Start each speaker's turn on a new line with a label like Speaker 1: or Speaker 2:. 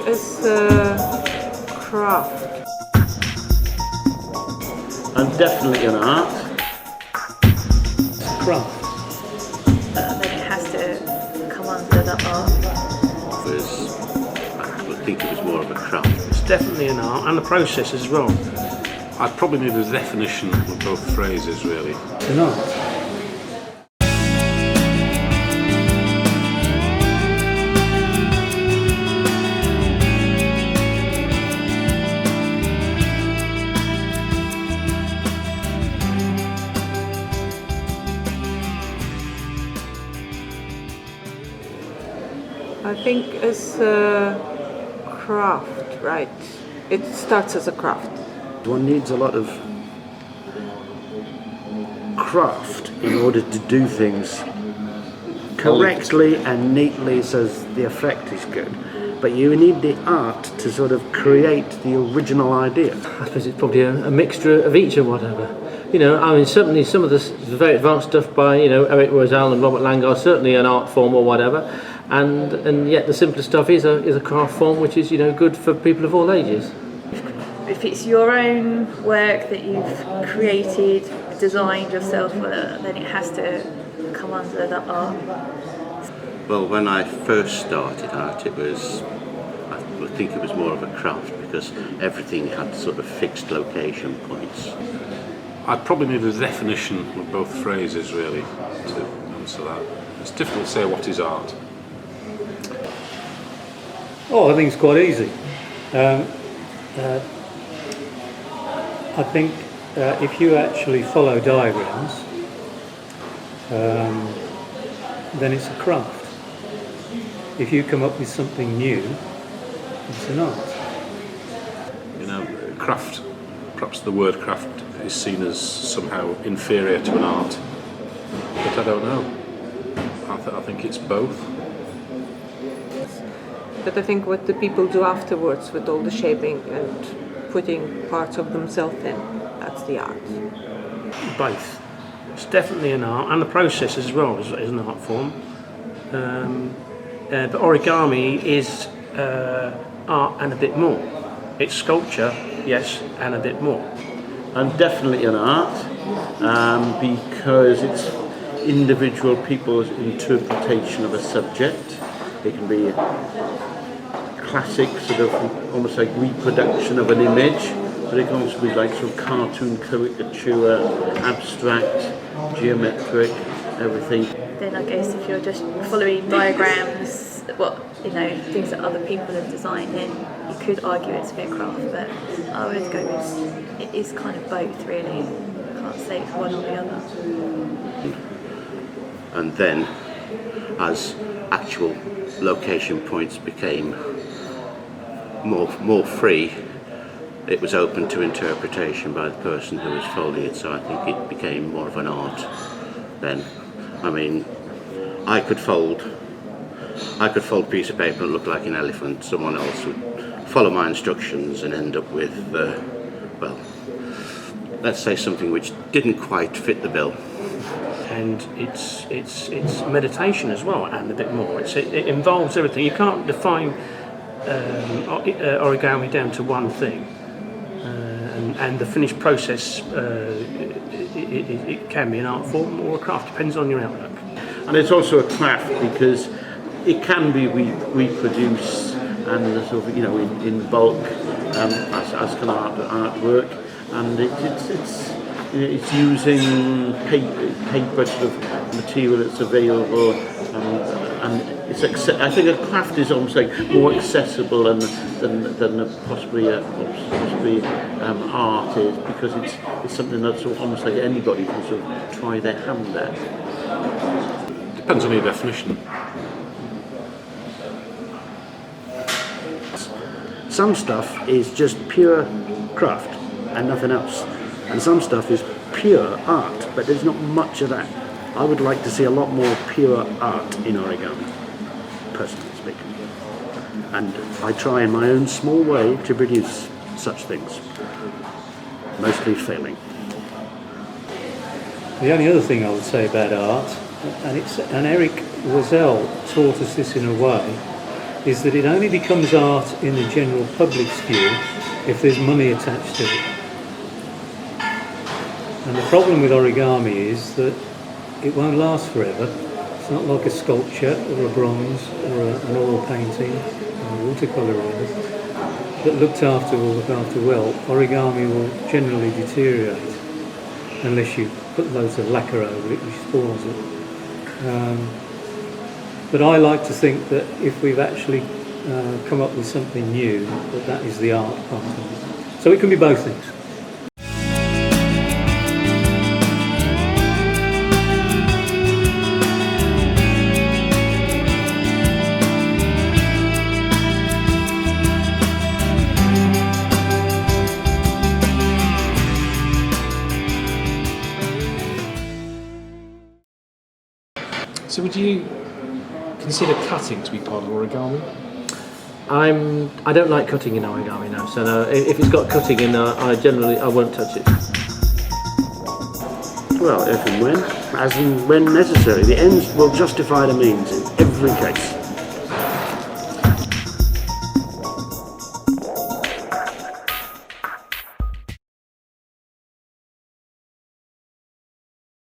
Speaker 1: it's craft.
Speaker 2: And definitely an art.
Speaker 3: Craft.
Speaker 4: Then it has to come under the art.
Speaker 5: I would think it was more of a craft.
Speaker 6: It's definitely an art, and the process as well.
Speaker 7: I'd probably need a definition of both phrases, really.
Speaker 3: It's an art.
Speaker 1: I think it's craft, right? It starts as a craft.
Speaker 2: One needs a lot of craft in order to do things correctly and neatly so the effect is good. But you need the art to sort of create the original idea.
Speaker 6: I suppose it's probably a mixture of each or whatever. You know, I mean, certainly some of the very advanced stuff by, you know, Eric Rosal and Robert Langer is certainly an art form or whatever, and yet the simpler stuff is a craft form which is, you know, good for people of all ages.
Speaker 4: If it's your own work that you've created, designed yourself, then it has to come under the art.
Speaker 5: Well, when I first started out, I would think it was more of a craft because everything had sort of fixed location points.
Speaker 7: I'd probably need a definition of both phrases, really, to answer that. It's difficult to say what is art.
Speaker 3: Oh, I think it's quite easy. I think if you actually follow diagrams, then it's a craft. If you come up with something new, it's an art.
Speaker 7: You know, craft, perhaps the word craft is seen as somehow inferior to an art, but I don't know. I think it's both.
Speaker 1: But I think what the people do afterwards with all the shaping and putting parts of themselves in, that's the art.
Speaker 6: Both. It's definitely an art, and the process as well is an art form. But origami is art and a bit more. It's sculpture, yes, and a bit more.
Speaker 2: And definitely an art because it's individual people's interpretation of a subject. It can be a classic sort of almost like reproduction of an image, but it can also be like sort of cartoon caricature, abstract, geometric, everything.
Speaker 4: Then I guess if you're just following diagrams, things that other people have designed, then you could argue it's a bit craft, but I would go with it is kind of both, really. I can't say it's one or the other.
Speaker 5: And then, as actual location points became more free, it was open to interpretation by the person who was folding it, so I think it became more of an art then. I mean, I could fold a piece of paper and look like an elephant. Someone else would follow my instructions and end up with, let's say something which didn't quite fit the bill.
Speaker 6: And it's meditation as well, and a bit more. It involves everything. You can't define origami down to one thing, and the finished process it can be an art form or a craft, depends on your outlook.
Speaker 2: And it's also a craft because it can be reproduced and sort of, you know, in bulk as kind of artwork, and it's using paper sort of material that's available, and I think a craft is almost like more accessible than possibly art is, because it's something that's almost like anybody can sort of try their hand at.
Speaker 7: Depends on your definition.
Speaker 2: Some stuff is just pure craft and nothing else, and some stuff is pure art, but there's not much of that. I would like to see a lot more pure art in origami, personally speaking, and I try in my own small way to produce such things, mostly failing.
Speaker 3: The only other thing I would say about art, and Eric Rosal taught us this in a way, is that it only becomes art in the general public's view if there's money attached to it. And the problem with origami is that it won't last forever. It's not like a sculpture or a bronze or an oil painting or a watercolour rather, that looked after or looked after well. Origami will generally deteriorate unless you put loads of lacquer over it, which spoils it. But I like to think that if we've actually come up with something new, that is the art part of it. So it can be both things.
Speaker 8: So would you consider cutting to be part of origami?
Speaker 6: I don't like cutting in origami now, so no, if it's got cutting in, I won't touch it.
Speaker 2: Well, if and when, as and when necessary. The ends will justify the means in every case.